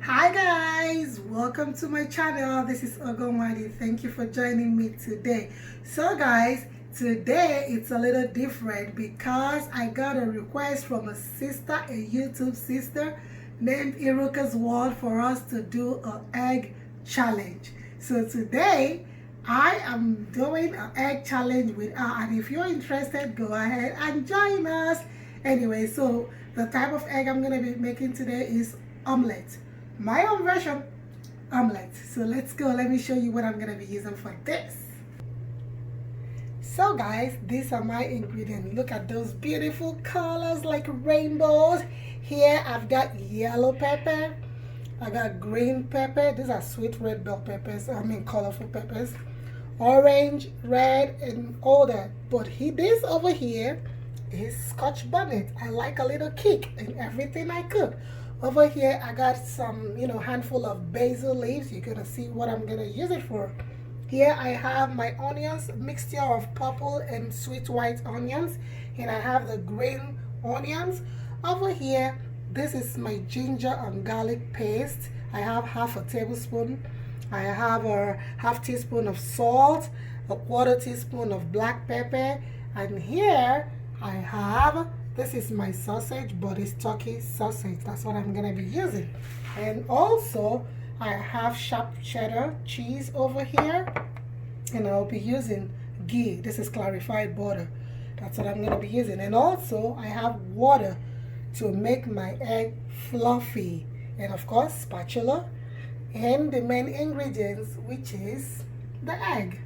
Hi guys, welcome to my channel. This is Ogomadi. Thank you for joining me today. So guys, today it's a little different because I got a request from a sister, a YouTube sister named Irukas World, for us to do an egg challenge. So today I am doing an egg challenge with her, and if you're interested, go ahead and join us. Anyway, so the type of egg I'm going to be making today is omelette, my own version omelette. So let's go. Let me show you what I'm going to be using for this. So guys, these are my ingredients. Look at those beautiful colors like rainbows. Here I've got yellow pepper, I got green pepper. These are sweet red bell peppers, colorful peppers, orange, red, and all that. But this over here is Scotch bonnet. I like a little kick in everything I cook. Over here I got some handful of basil leaves. You're gonna see what I'm gonna use it for. Here I have my onions, mixture of purple and sweet white onions, and I have the green onions. Over here, this is my ginger and garlic paste. I have half a tablespoon. I have a half teaspoon of salt, a quarter teaspoon of black pepper, and here I have, this is my sausage, but it's turkey sausage. That's what I'm gonna be using. And also I have sharp cheddar cheese over here, and I'll be using ghee. This is clarified butter. That's what I'm gonna be using. And also I have water to make my egg fluffy, and of course spatula, and the main ingredients, which is the egg.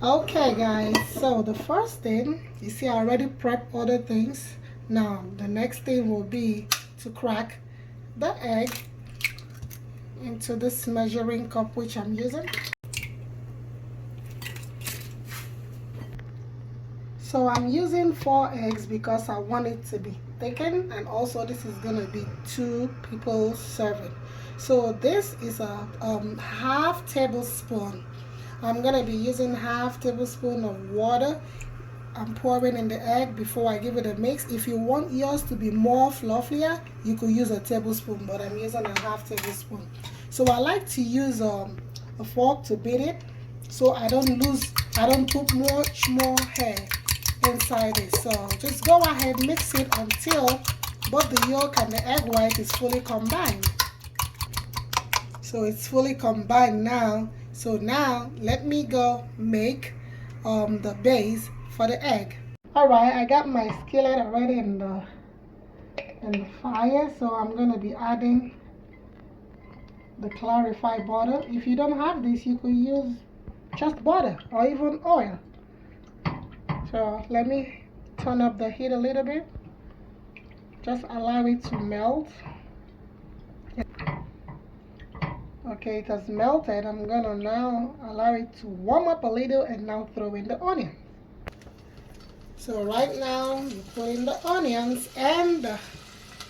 Okay guys, so the first thing, you see I already prepped other things. Now the next thing will be to crack the egg into this measuring cup which I'm using. So I'm using 4 eggs because I want it to be thickened, and also this is gonna be 2 people serving. So this is a half tablespoon. I'm gonna be using half tablespoon of water. I'm pouring in the egg before I give it a mix. If you want yours to be more fluffier, you could use a tablespoon, but I'm using a half tablespoon. So I like to use a fork to beat it, so I don't put much more hair inside it. So just go ahead, mix it until both the yolk and the egg white is fully combined. So it's fully combined now. So now let me go make the base for the egg. Alright, I got my skillet already in the fire, so I'm gonna be adding the clarified butter. If you don't have this, you could use just butter or even oil. So let me turn up the heat a little bit. Just allow it to melt. Okay, it has melted. I'm gonna now allow it to warm up a little and now throw in the onions. So right now you put in the onions and the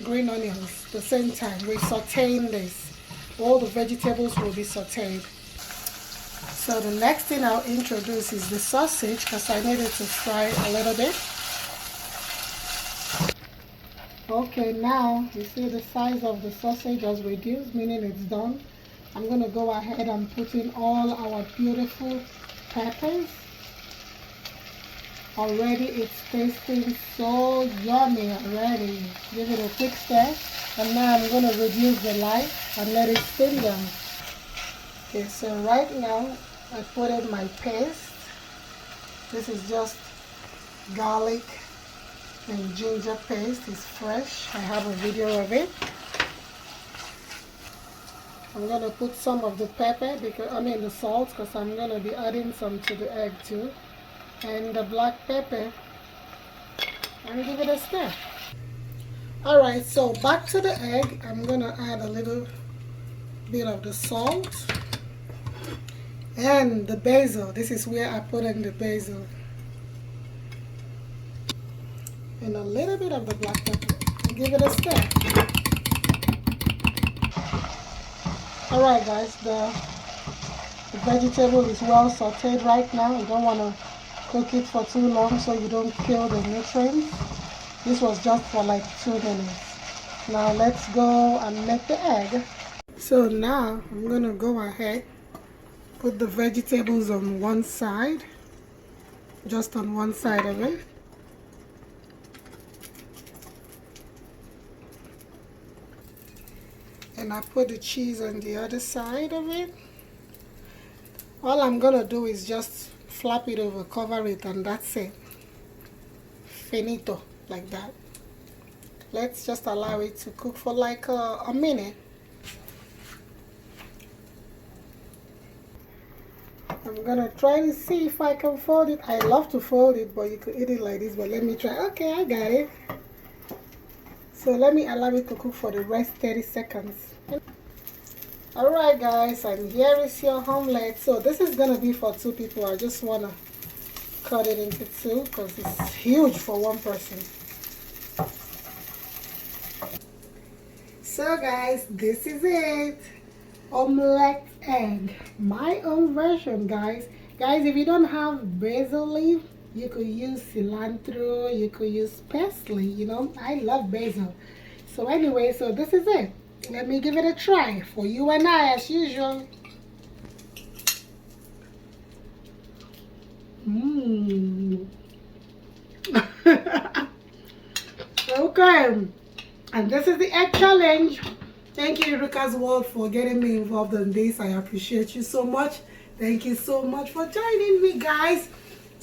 green onions at the same time. We're sauteing this. All the vegetables will be sauteed. So the next thing I'll introduce is the sausage, because I need it to fry a little bit. Okay, now you see the size of the sausage has reduced, meaning it's done. I'm going to go ahead and put in all our beautiful peppers. Already it's tasting so yummy already. Give it a quick stir. And now I'm going to reduce the light and let it steam down. Okay, so right now I put in my paste. This is just garlic and ginger paste. It's fresh. I have a video of it. I'm going to put some of the pepper, the salt, because I'm going to be adding some to the egg too. And the black pepper. And give it a stir. Alright, so back to the egg. I'm going to add a little bit of the salt. And the basil. This is where I put in the basil. And a little bit of the black pepper. And give it a stir. Alright guys, the vegetable is well sauteed right now. You don't want to cook it for too long so you don't kill the nutrients. This was just for like 2 minutes. Now let's go and make the egg. So now I'm gonna go ahead, put the vegetables on one side, just on one side of it. And I put the cheese on the other side of it. All I'm gonna do is just flap it over, cover it, and that's it. Finito, like that. Let's just allow it to cook for like a minute. I'm gonna try to see if I can fold it. I love to fold it, but you could eat it like this, but let me try. Okay, I got it. So let me allow it to cook for the rest 30 seconds. Alright guys, and here is your omelette. So this is gonna be for 2 people. I just wanna cut it into 2 because it's huge for 1 person. So guys, this is it. Omelette egg. My own version, guys. Guys, if you don't have basil leaf, you could use cilantro, you could use parsley, you know. I love basil. So anyway, so this is it. Let me give it a try for you and I as usual. Okay. And this is the egg challenge. Thank you, Irukas World, for getting me involved in this. I appreciate you so much. Thank you so much for joining me, guys.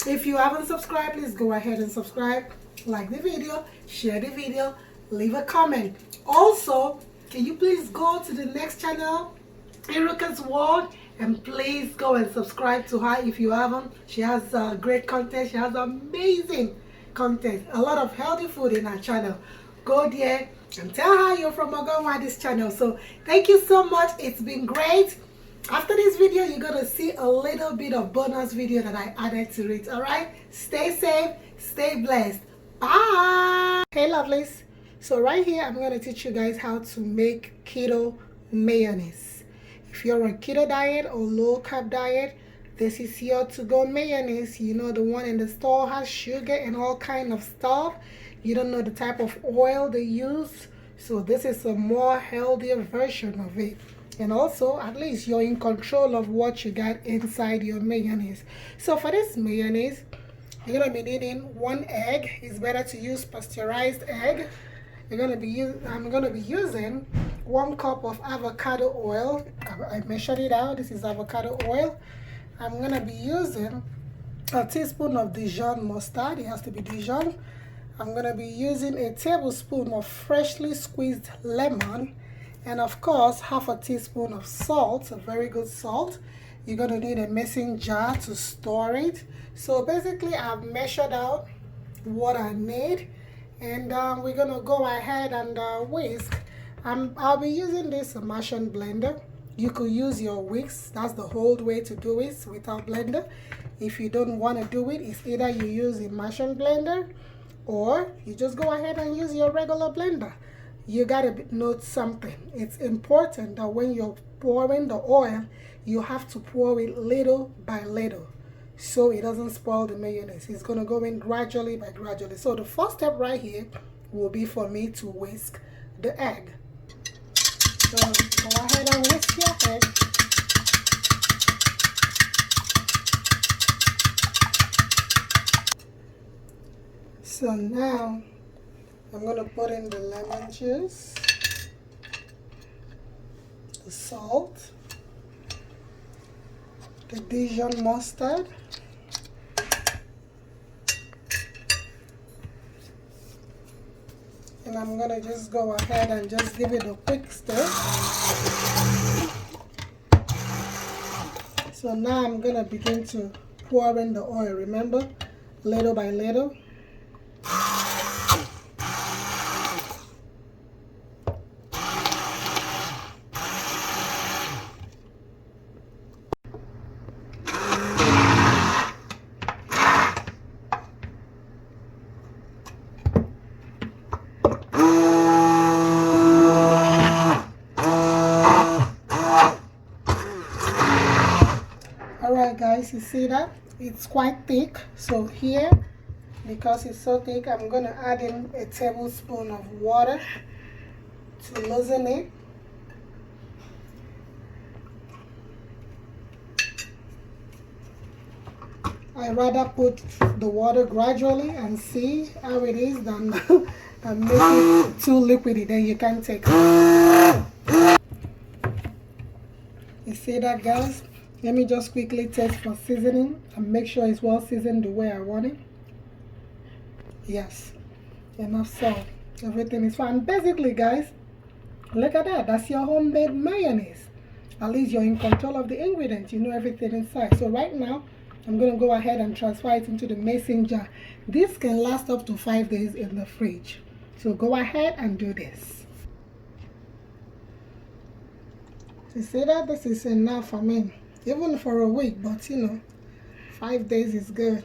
If you haven't subscribed, please go ahead and subscribe. Like the video, share the video, leave a comment. Also, can you please go to the next channel, Irukas World, and please go and subscribe to her if you haven't. She has great content. She has amazing content. A lot of healthy food in her channel. Go there and tell her you're from Ogonwa this channel. So thank you so much. It's been great. After this video, you're gonna see a little bit of bonus video that I added to it. All right, stay safe, stay blessed. Bye. Hey lovelies, so right here I'm going to teach you guys how to make keto mayonnaise. If you're on keto diet or low carb diet, this is your to-go mayonnaise. You know, the one in the store has sugar and all kind of stuff. You don't know the type of oil they use, so this is a more healthier version of it. And also, at least you're in control of what you got inside your mayonnaise. So for this mayonnaise, you're gonna be needing 1 egg. It's better to use pasteurized egg. I'm gonna be using 1 cup of avocado oil. I measured it out. This is avocado oil. I'm gonna be using a teaspoon of Dijon mustard. It has to be Dijon. I'm gonna be using a tablespoon of freshly squeezed lemon, and of course 1/2 teaspoon of salt, a very good salt. You're gonna need a mixing jar to store it. So basically I've measured out what I need, and we're gonna go ahead and whisk. I'll be using this immersion blender. You could use your whisk. That's the whole way to do it without blender. If you don't want to do it, it's either you use immersion blender or you just go ahead and use your regular blender. You gotta note something. It's important that when you're pouring the oil, you have to pour it little by little so it doesn't spoil the mayonnaise. It's gonna go in gradually by gradually. So the first step right here will be for me to whisk the egg. So go ahead and whisk your egg. So now I'm going to put in the lemon juice, the salt, the Dijon mustard, and I'm going to just go ahead and just give it a quick stir. So now I'm going to begin to pour in the oil, remember, little by little. Alright guys, you see that? It's quite thick. So here, because it's so thick, I'm going to add in a tablespoon of water. to loosen it. I rather put the water gradually and see how it is than and make it too liquidy, then you can't take it. You see that, guys? Let me just quickly test for seasoning and make sure it's well seasoned the way I want it. Yes, enough salt. Everything is fine. Basically, guys, look at that. That's your homemade mayonnaise. At least you're in control of the ingredients. You know everything inside. So right now, I'm going to go ahead and transfer it into the mason jar. This can last up to 5 days in the fridge. So go ahead and do this. You see that? This is enough for me. Even for a week, but you know, 5 days is good.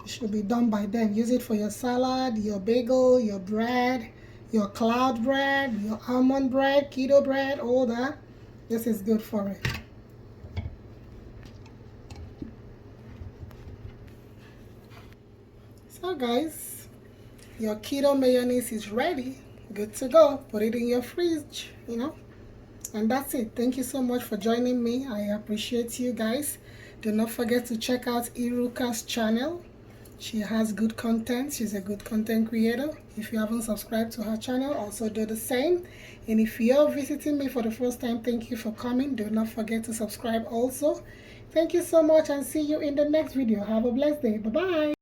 It should be done by then. Use it for your salad, your bagel, your bread, your cloud bread, your almond bread, keto bread, all that. This is good for it. So guys, your keto mayonnaise is ready. Good to go. Put it in your fridge, you know. And that's it. Thank you so much for joining me. I appreciate you guys. Do not forget to check out Irukas' channel. She has good content. She's a good content creator. If you haven't subscribed to her channel, also do the same. And if you're visiting me for the first time, thank you for coming. Do not forget to subscribe also. Thank you so much and see you in the next video. Have a blessed day. Bye-bye.